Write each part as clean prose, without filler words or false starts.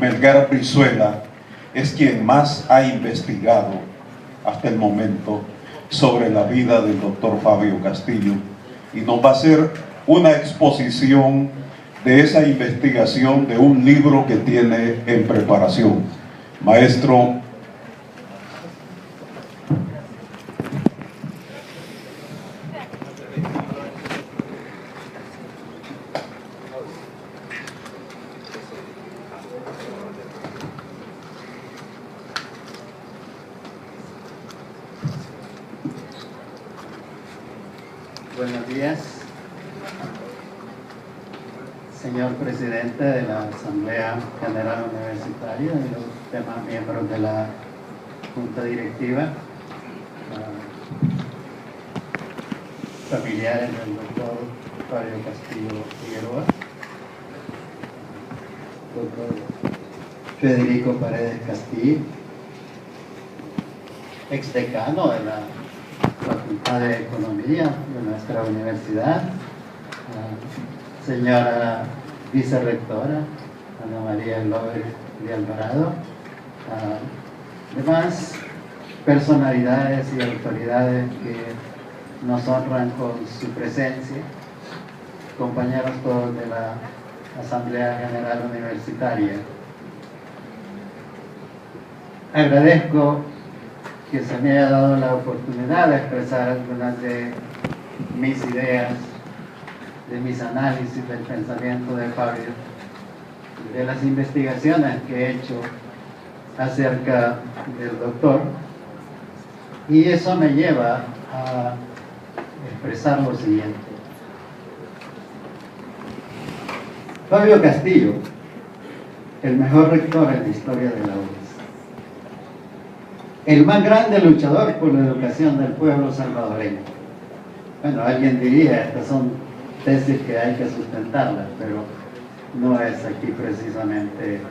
Melgar Brizuela es quien más ha investigado hasta el momento sobre la vida del doctor Fabio Castillo, y nos va a hacer una exposición de esa investigación de un libro que tiene en preparación. Maestro. Buenos días, señor presidente de la Asamblea General Universitaria y los demás miembros de la Junta Directiva, familiares del doctor Fabio Castillo Figueroa, doctor Federico Paredes Castillo, exdecano de la Facultad de Economía de nuestra universidad, señora vicerrectora Ana María Glover de Alvarado, demás personalidades y autoridades que nos honran con su presencia, compañeros todos de la Asamblea General Universitaria. Agradezco que se me haya dado la oportunidad de expresar algunas de mis ideas, de mis análisis del pensamiento de Fabio, de las investigaciones que he hecho acerca del doctor, y eso me lleva a expresar lo siguiente. Fabio Castillo, el mejor rector en la historia de la UNES, el más grande luchador por la educación del pueblo salvadoreño. Bueno, alguien diría, estas son tesis que hay que sustentarlas, pero no es aquí precisamente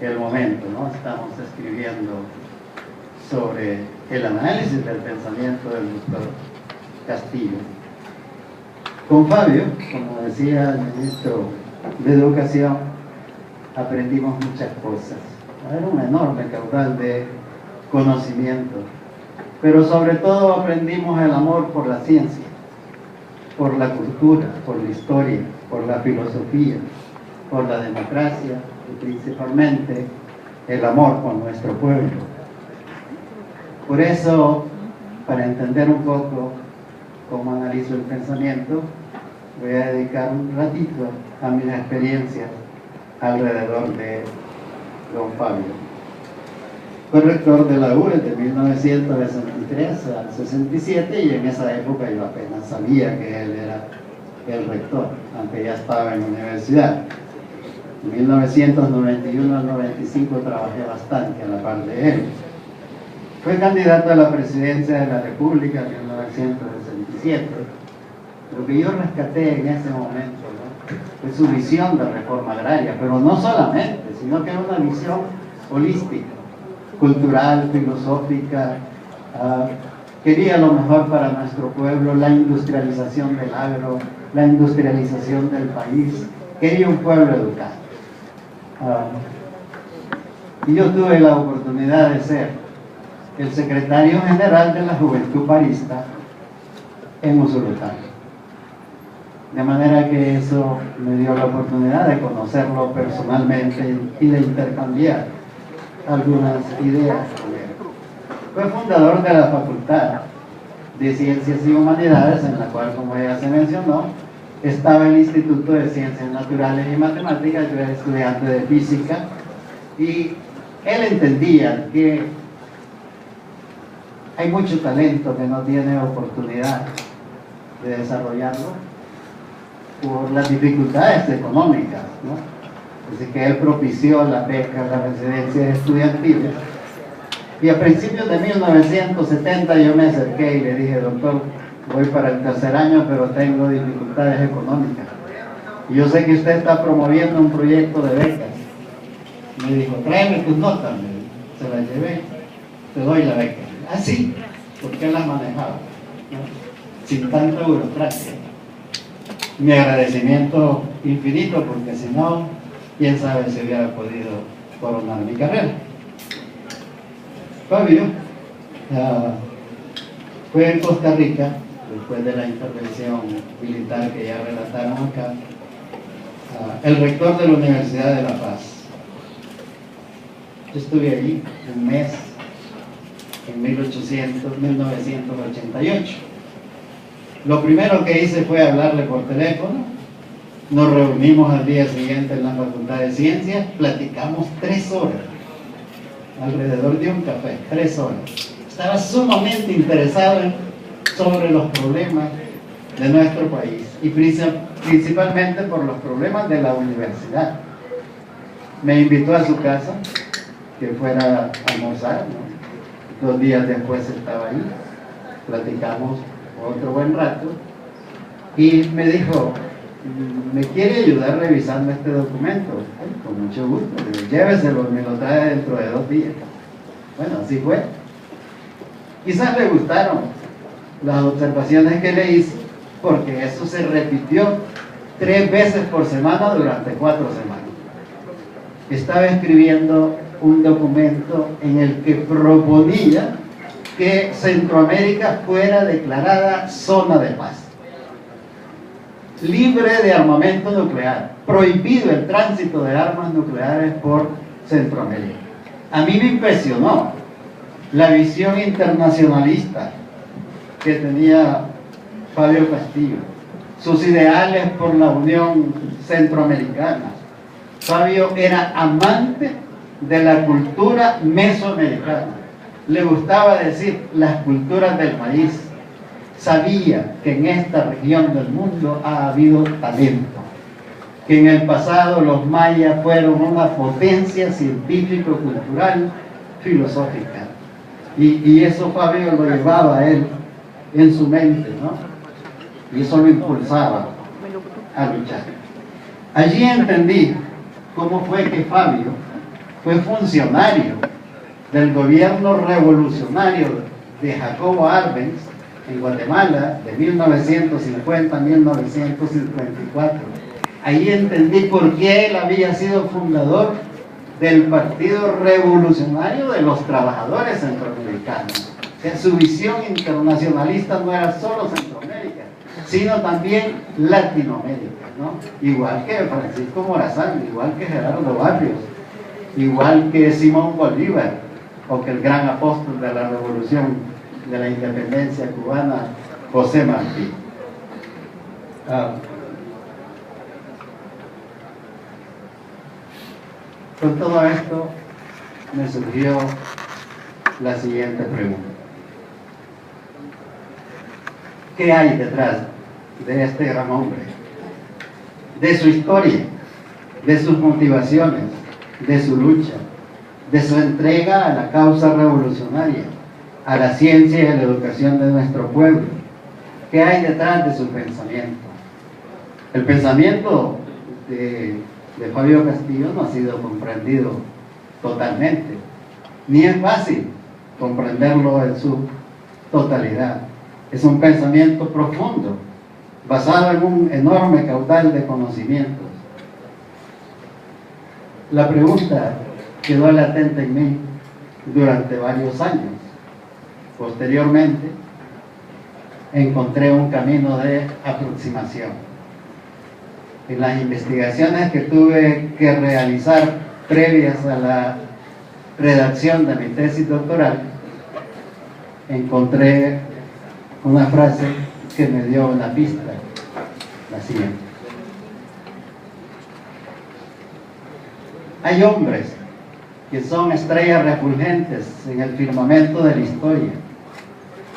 el momento, ¿no? Estamos escribiendo sobre el análisis del pensamiento del doctor Castillo. Con Fabio, como decía el ministro de Educación, aprendimos muchas cosas. Era un enorme caudal de conocimiento, pero sobre todo aprendimos el amor por la ciencia, por la cultura, por la historia, por la filosofía, por la democracia y principalmente el amor por nuestro pueblo. Por eso, para entender un poco cómo analizo el pensamiento, voy a dedicar un ratito a mis experiencias alrededor de don Fabio. Fue rector de la UNES de 1963 al 67, y en esa época yo apenas sabía que él era el rector, aunque ya estaba en la universidad. En 1991 al 95 trabajé bastante a la par de él. Fue candidato a la presidencia de la República en 1967. Lo que yo rescaté en ese momento, ¿no?, fue su visión de reforma agraria, pero no solamente, sino que era una visión holística, cultural, filosófica. Quería lo mejor para nuestro pueblo, la industrialización del agro, la industrialización del país. Quería un pueblo educado. Y yo tuve la oportunidad de ser el secretario general de la Juventud Parista en Usulután. De manera que eso me dio la oportunidad de conocerlo personalmente y de intercambiar algunas ideas con él. Fue fundador de la Facultad de Ciencias y Humanidades, en la cual, como ya se mencionó, estaba el Instituto de Ciencias Naturales y Matemáticas. Yo era estudiante de física, y él entendía que hay mucho talento que no tiene oportunidad de desarrollarlo por las dificultades económicas, ¿no? Así que él propició la beca, las residencias estudiantiles, y a principios de 1970 yo me acerqué y le dije: doctor, voy para el tercer año, pero tengo dificultades económicas, y yo sé que usted está promoviendo un proyecto de becas. Me dijo: tráeme tus notas. Se las llevé, te doy la beca. Ah, sí, porque él las manejaba, ¿no?, sin tanta burocracia. Mi agradecimiento infinito, porque si no, quién sabe si hubiera podido coronar mi carrera. Fabio fue en Costa Rica, después de la intervención militar que ya relataron acá, el rector de la Universidad de La Paz. Yo estuve allí un mes, en 1988. Lo primero que hice fue hablarle por teléfono. Nos reunimos al día siguiente en la Facultad de Ciencias, platicamos 3 horas, alrededor de un café, 3 horas. Estaba sumamente interesado sobre los problemas de nuestro país y principalmente por los problemas de la universidad. Me invitó a su casa, que fuera a almorzar, ¿no? 2 días después estaba ahí, platicamos otro buen rato y me dijo, ¿me quiere ayudar revisando este documento? Con mucho gusto, lléveselo, me lo trae dentro de 2 días. Bueno, así fue. Quizás le gustaron las observaciones que le hice, porque eso se repitió 3 veces por semana durante 4 semanas. Estaba escribiendo un documento en el que proponía que Centroamérica fuera declarada zona de paz, libre de armamento nuclear, prohibido el tránsito de armas nucleares por Centroamérica. A mí me impresionó la visión internacionalista que tenía Fabio Castillo, sus ideales por la Unión Centroamericana. Fabio era amante de la cultura mesoamericana. Le gustaba decir las culturas del país. Sabía que en esta región del mundo ha habido talento, que en el pasado los mayas fueron una potencia científico-cultural, filosófica. Y eso Fabio lo llevaba a él en su mente, ¿no? Y eso lo impulsaba a luchar. Allí entendí cómo fue que Fabio fue funcionario del gobierno revolucionario de Jacobo Arbenz en Guatemala de 1950 a 1954. Ahí entendí por qué él había sido fundador del Partido Revolucionario de los Trabajadores Centroamericanos. O sea, su visión internacionalista no era solo Centroamérica, sino también Latinoamérica, ¿no? Igual que Francisco Morazán, igual que Gerardo Barrios, igual que Simón Bolívar, o que el gran apóstol de la revolución de la independencia cubana, José Martí. Con todo esto me surgió la siguiente pregunta: ¿qué hay detrás de este gran hombre? De su historia, de sus motivaciones, de su lucha, de su entrega a la causa revolucionaria, a la ciencia y a la educación de nuestro pueblo. ¿Qué hay detrás de su pensamiento? El pensamiento de Fabio Castillo no ha sido comprendido totalmente, ni es fácil comprenderlo en su totalidad. Es un pensamiento profundo, basado en un enorme caudal de conocimientos. La pregunta quedó latente en mí durante varios años. Posteriormente, encontré un camino de aproximación. En las investigaciones que tuve que realizar previas a la redacción de mi tesis doctoral, encontré una frase que me dio una pista, la siguiente: hay hombres que son estrellas refulgentes en el firmamento de la historia,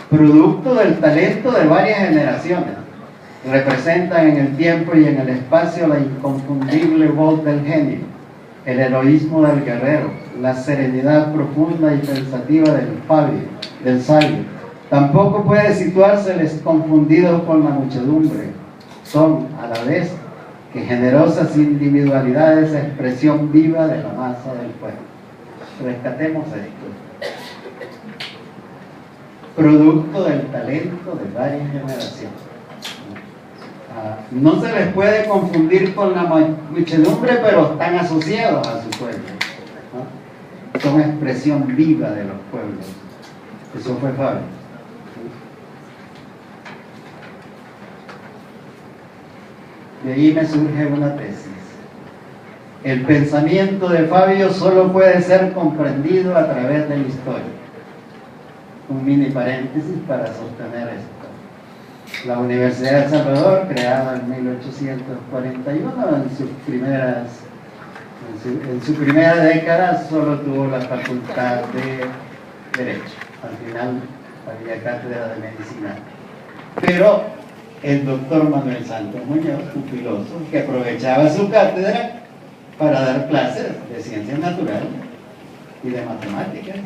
producto del talento de varias generaciones. Representan en el tiempo y en el espacio la inconfundible voz del genio, el heroísmo del guerrero, la serenidad profunda y pensativa del sabio. Tampoco puede situárseles confundidos con la muchedumbre. Son, a la vez, que generosas individualidades, expresión viva de la masa del pueblo. Rescatemos esto. Producto del talento de varias generaciones. No se les puede confundir con la muchedumbre, pero están asociados a su pueblo, ¿no? Son expresión viva de los pueblos. Eso fue Fabio. De ahí me surge una tesis. El pensamiento de Fabio solo puede ser comprendido a través de la historia. Un mini paréntesis para sostener esto. La Universidad de El Salvador, creada en 1841, en su primera década solo tuvo la facultad de Derecho. Al final había cátedra de Medicina. Pero el doctor Manuel Santos Muñoz, un filósofo que aprovechaba su cátedra para dar clases de ciencias naturales y de matemáticas,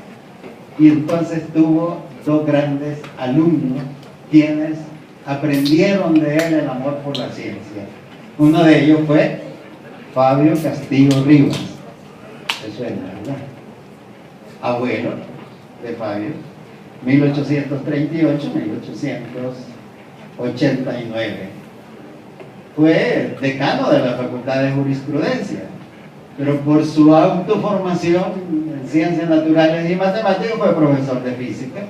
y entonces tuvo dos grandes alumnos quienes aprendieron de él el amor por la ciencia. Uno de ellos fue Fabio Castillo Rivas. Eso es, ¿verdad? Abuelo de Fabio, 1838-1889. Fue decano de la Facultad de Jurisprudencia, pero por su autoformación en ciencias naturales y matemáticas fue profesor de física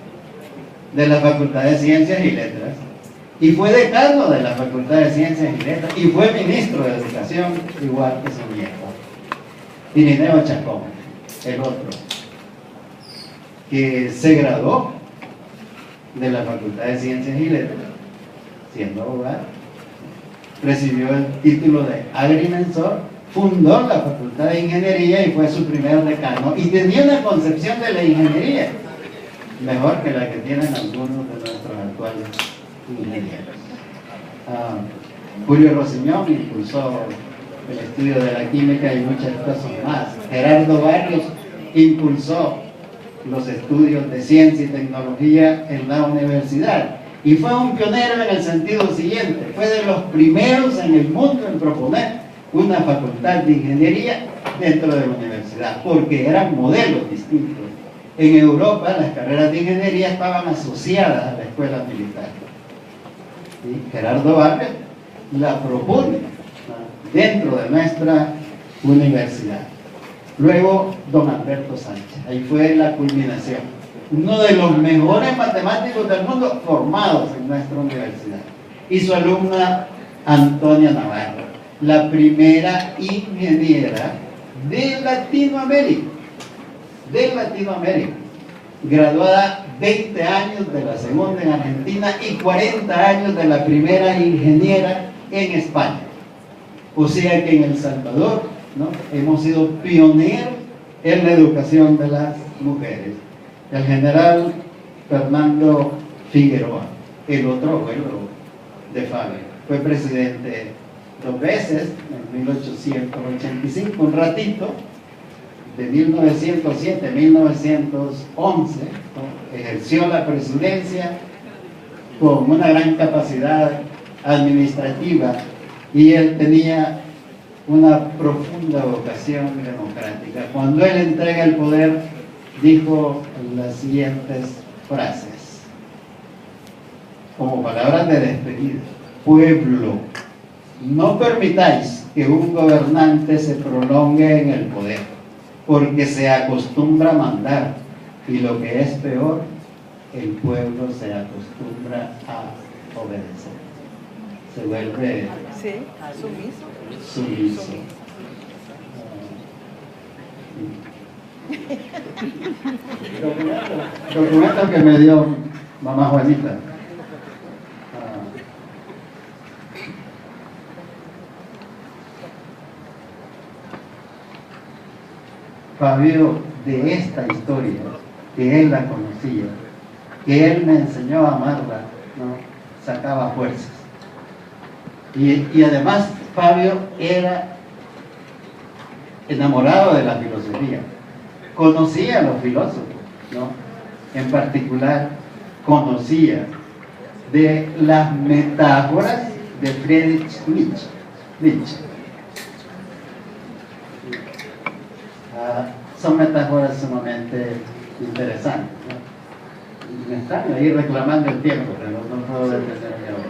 de la Facultad de Ciencias y Letras, y fue decano de la Facultad de Ciencias y Letras, y fue ministro de Educación, igual que su nieto, Irineo Chacón, el otro, que se graduó de la Facultad de Ciencias y Letras, siendo abogado, recibió el título de agrimensor, fundó la Facultad de Ingeniería y fue su primer decano, y tenía una concepción de la ingeniería mejor que la que tienen algunos de nuestros actuales ingenieros. Julio Rosiñón impulsó el estudio de la química y muchas cosas más. Gerardo Barrios impulsó los estudios de ciencia y tecnología en la universidad, y fue un pionero en el sentido siguiente: fue de los primeros en el mundo en proponer una facultad de ingeniería dentro de la universidad, porque eran modelos distintos. En Europa las carreras de ingeniería estaban asociadas a la escuela militar. ¿Sí? Gerardo Barrios la propone dentro de nuestra universidad. Luego don Alberto Sánchez, ahí fue la culminación. Uno de los mejores matemáticos del mundo formados en nuestra universidad. Y su alumna Antonia Navarro, la primera ingeniera de Latinoamérica, graduada 20 años de la segunda en Argentina y 40 años de la primera ingeniera en España. O sea que en El Salvador, ¿no?, hemos sido pioneros en la educación de las mujeres. El general Fernando Figueroa, el otro abuelo de Fabio, fue presidente 2 veces, en 1885, un ratito, de 1907 a 1911, ¿no?, ejerció la presidencia con una gran capacidad administrativa, y él tenía una profunda vocación democrática. Cuando él entrega el poder, dijo las siguientes frases, como palabras de despedida: pueblo, no permitáis que un gobernante se prolongue en el poder, porque se acostumbra a mandar, y lo que es peor, el pueblo se acostumbra a obedecer. Se vuelve sumiso. Documento que me dio mamá Juanita. Fabio, de esta historia, que él la conocía, que él me enseñó a amarla, ¿no?, sacaba fuerzas. Y además Fabio era enamorado de la filosofía, conocía a los filósofos, ¿no? En particular conocía de las metáforas de Friedrich Nietzsche. Son metáforas sumamente interesantes, ¿no? Me están ahí reclamando el tiempo, pero no puedo detenerme ahora.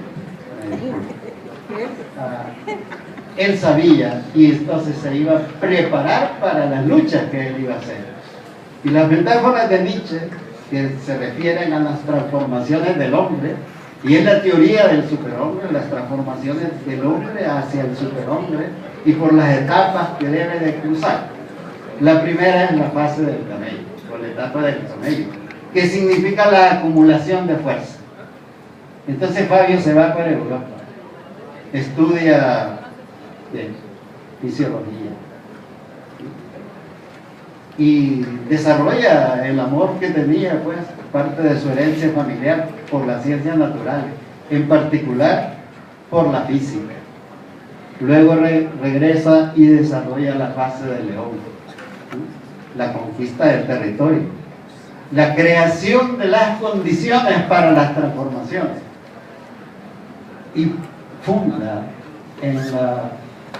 él sabía, y entonces se iba a preparar para las luchas que él iba a hacer. Y las metáforas de Nietzsche, que se refieren a las transformaciones del hombre, y es la teoría del superhombre, las transformaciones del hombre hacia el superhombre, y por las etapas que debe de cruzar. La primera es la fase del camello, o la etapa del camello, que significa la acumulación de fuerza. Entonces Fabio se va para Europa, estudia fisiología y desarrolla el amor que tenía, pues, parte de su herencia familiar por las ciencias naturales, en particular por la física. Luego regresa y desarrolla la fase del león, la conquista del territorio, la creación de las condiciones para las transformaciones, y funda en la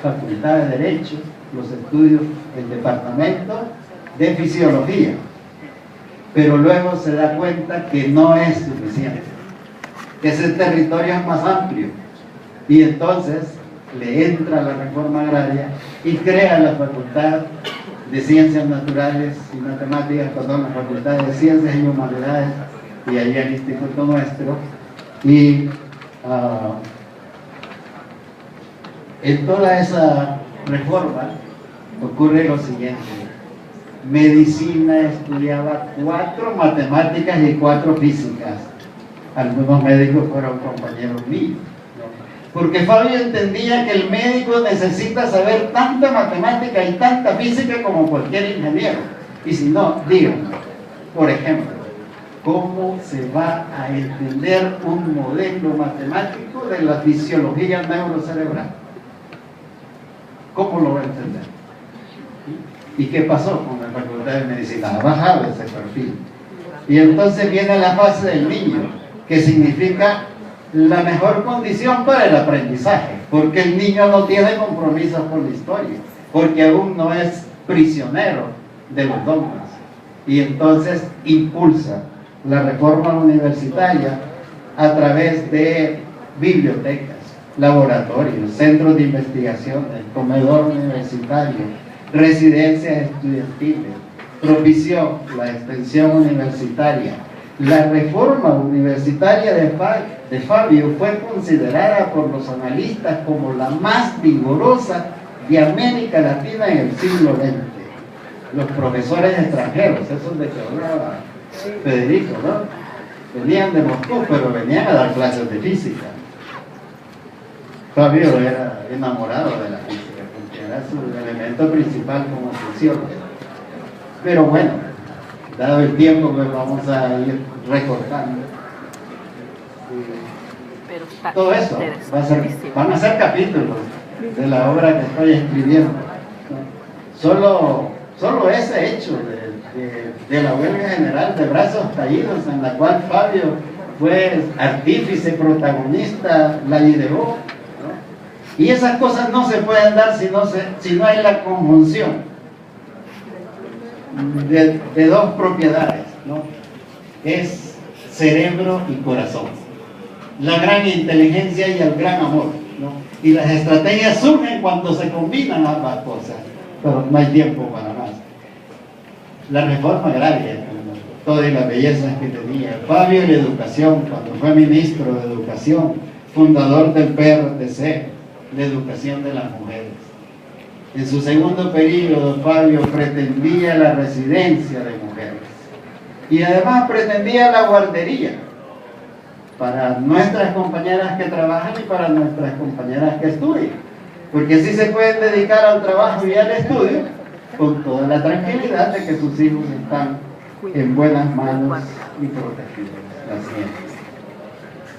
Facultad de Derecho los estudios del departamento de fisiología, pero luego se da cuenta que no es suficiente, que ese territorio es más amplio, y entonces le entra la reforma agraria y crea la Facultad de Ciencias Naturales y Matemáticas, perdón, la Facultad de Ciencias y Humanidades, y ahí el Instituto Nuestro, y en toda esa reforma ocurre lo siguiente: medicina estudiaba 4 matemáticas y 4 físicas. Algunos médicos fueron compañeros míos, ¿no? Porque Fabio entendía que el médico necesita saber tanta matemática y tanta física como cualquier ingeniero. Y si no, díganme, por ejemplo, ¿cómo se va a entender un modelo matemático de la fisiología neurocerebral? ¿Cómo lo va a entender? ¿Y qué pasó con la Facultad de Medicina? Ha bajado ese perfil. Y entonces viene la fase del niño, que significa la mejor condición para el aprendizaje, porque el niño no tiene compromisos con la historia, porque aún no es prisionero de los dogmas. Y entonces impulsa la reforma universitaria a través de bibliotecas, laboratorios, centros de investigación, el comedor universitario, residencias estudiantiles, propició la extensión universitaria. La reforma universitaria de Fabio fue considerada por los analistas como la más vigorosa de América Latina en el siglo XX. Los profesores extranjeros, esos de que hablaba Federico, ¿no?, venían de Moscú, pero venían a dar clases de física. Fabio era enamorado de la física, porque era su elemento principal como sociólogo. Pero bueno, dado el tiempo, pues vamos a ir recortando. Todo eso van a ser capítulos de la obra que estoy escribiendo, ¿no? Solo ese hecho de la huelga general de brazos caídos, en la cual Fabio fue artífice, protagonista, la ideó, ¿no? Y esas cosas no se pueden dar si no hay la conjunción de dos propiedades, ¿no? Es cerebro y corazón, la gran inteligencia y el gran amor, ¿no? Y las estrategias surgen cuando se combinan ambas cosas, pero no hay tiempo para más. La reforma agraria, todas las bellezas que tenía Fabio, en la educación, cuando fue ministro de Educación, fundador del PRTC, la educación de las mujeres. En su segundo periodo, Fabio pretendía la residencia de mujeres y además pretendía la guardería para nuestras compañeras que trabajan y para nuestras compañeras que estudian, porque así se pueden dedicar al trabajo y al estudio con toda la tranquilidad de que sus hijos están en buenas manos y protegidos. Así es.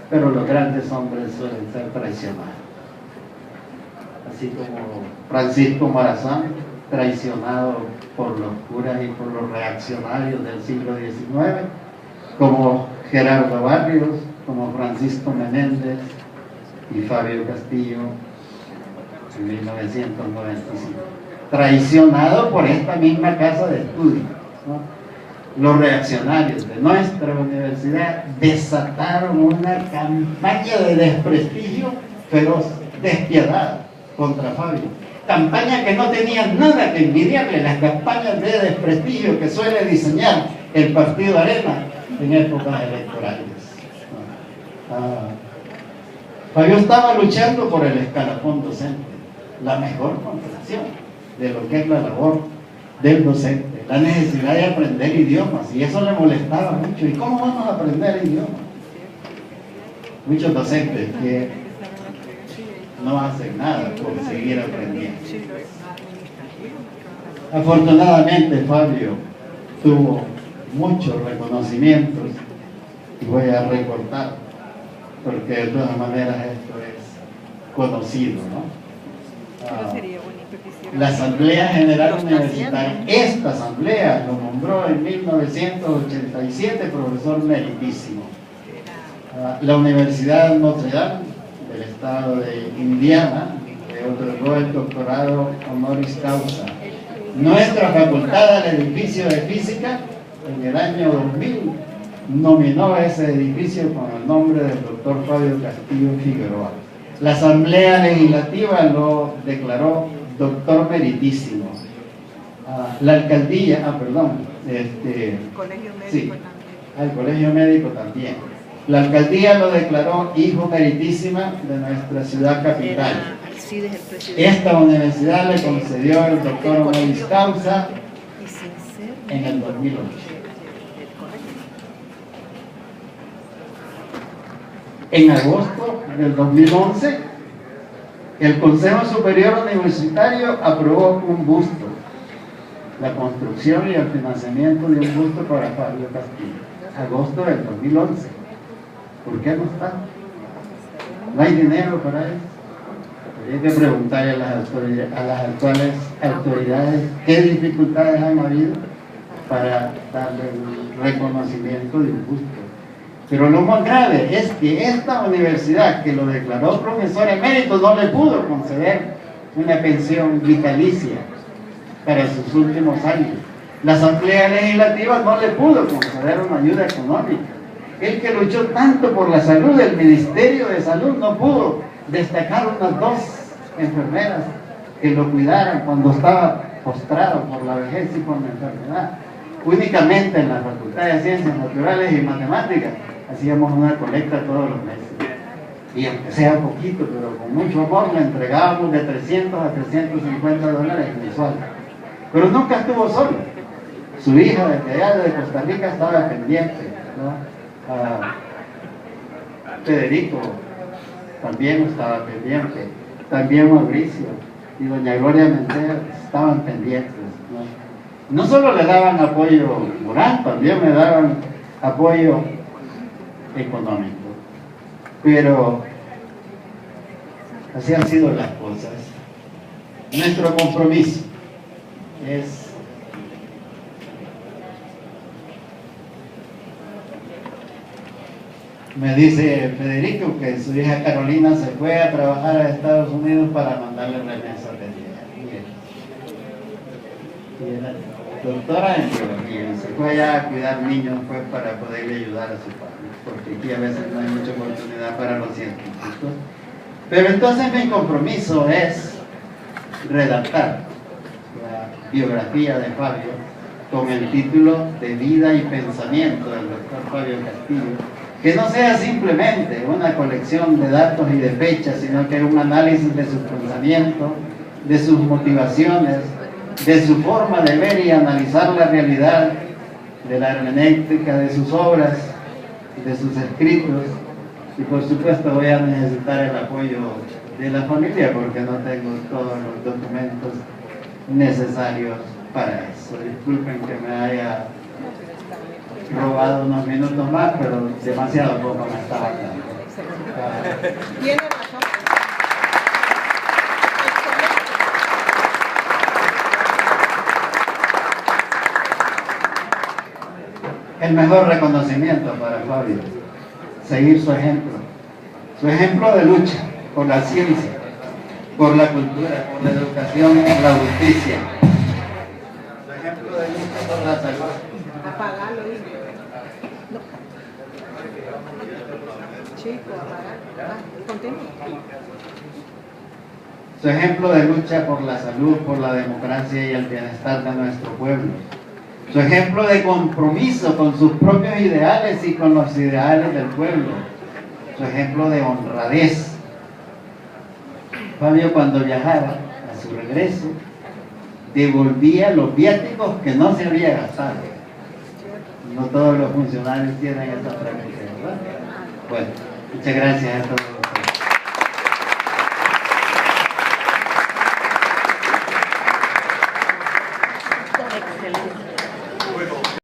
Pero los grandes hombres suelen ser traicionados, así como Francisco Morazán, traicionado por los curas y por los reaccionarios del siglo XIX, como Gerardo Barrios, como Francisco Menéndez y Fabio Castillo en 1995, traicionado por esta misma casa de estudio, ¿no? Los reaccionarios de nuestra universidad desataron una campaña de desprestigio feroz despiadada contra Fabio. Campaña que no tenía nada que envidiarle las campañas de desprestigio que suele diseñar el Partido Arena en épocas electorales. Fabio estaba luchando por el escalafón docente, la mejor comprensión de lo que es la labor del docente, la necesidad de aprender idiomas, y eso le molestaba mucho. ¿Y cómo vamos a aprender idiomas? Muchos docentes que no hacen nada por seguir aprendiendo. Afortunadamente Fabio tuvo muchos reconocimientos, y voy a recortar porque de todas maneras esto es conocido, ¿no? La Asamblea General Universitaria, esta asamblea lo nombró en 1987 profesor meritísimo. La Universidad Notre Dame del estado de Indiana le otorgó el doctorado honoris causa. Nuestra facultad al edificio de física en el año 2000 nominó ese edificio con el nombre del doctor Fabio Castillo Figueroa. La Asamblea Legislativa lo declaró doctor meritísimo. La alcaldía, Colegio Médico sí, también. al Colegio Médico también. La alcaldía lo declaró hijo meritísima de nuestra ciudad capital. Alcides, el presidente. Esta universidad le concedió el doctor honoris causa Y sin ser en el 2008. En agosto del 2011, el Consejo Superior Universitario aprobó un busto, la construcción y el financiamiento de un busto para Fabio Castillo. Agosto del 2011. ¿Por qué no está? ¿No hay dinero para eso? Hay que preguntarle a las actuales autoridades qué dificultades han habido para darle un reconocimiento de un busto. Pero lo más grave es que esta universidad que lo declaró profesor emérito no le pudo conceder una pensión vitalicia para sus últimos años. La Asamblea Legislativa no le pudo conceder una ayuda económica. El que luchó tanto por la salud, el Ministerio de Salud no pudo destacar unas 2 enfermeras que lo cuidaran cuando estaba postrado por la vejez y por la enfermedad. Únicamente en la Facultad de Ciencias Naturales y Matemáticas hacíamos una colecta todos los meses, y aunque sea poquito, pero con mucho amor, le entregábamos de 300 a 350 dólares mensuales. Pero nunca estuvo solo. Su hija desde allá de Costa Rica estaba pendiente, ¿no? Federico también estaba pendiente, también Mauricio y doña Gloria Mendoza estaban pendientes, ¿no? No solo le daban apoyo moral, también le daban apoyo económico. Pero así han sido las cosas. Nuestro compromiso es me dice Federico que su hija Carolina se fue a trabajar a Estados Unidos para mandarle remesas de dinero. Y era doctora en biología, se fue allá a cuidar niños pues, para poderle ayudar a su padre, porque aquí a veces no hay mucha oportunidad para los científicos. Pero entonces mi compromiso es redactar la biografía de Fabio con el título de Vida y Pensamiento del doctor Fabio Castillo, que no sea simplemente una colección de datos y de fechas, sino que un análisis de sus pensamientos, de sus motivaciones, de su forma de ver y analizar la realidad, de la hermenéutica de sus obras, de sus escritos, y por supuesto voy a necesitar el apoyo de la familia porque no tengo todos los documentos necesarios para eso. Disculpen que me haya robado unos minutos más, pero demasiado poco me estaba dando. Tiene razón. El mejor reconocimiento para Fabio, seguir su ejemplo de lucha por la ciencia, por la cultura, por la educación, por la justicia, su ejemplo de lucha por la salud. Apagarlo, no. Chico, apagar. Continúa. su ejemplo de lucha por la salud, por la democracia y el bienestar de nuestro pueblo, su ejemplo de compromiso con sus propios ideales y con los ideales del pueblo, su ejemplo de honradez. Fabio, cuando viajaba a su regreso, devolvía los viáticos que no se había gastado. No todos los funcionarios tienen esa práctica, ¿verdad? Bueno, muchas gracias a todos.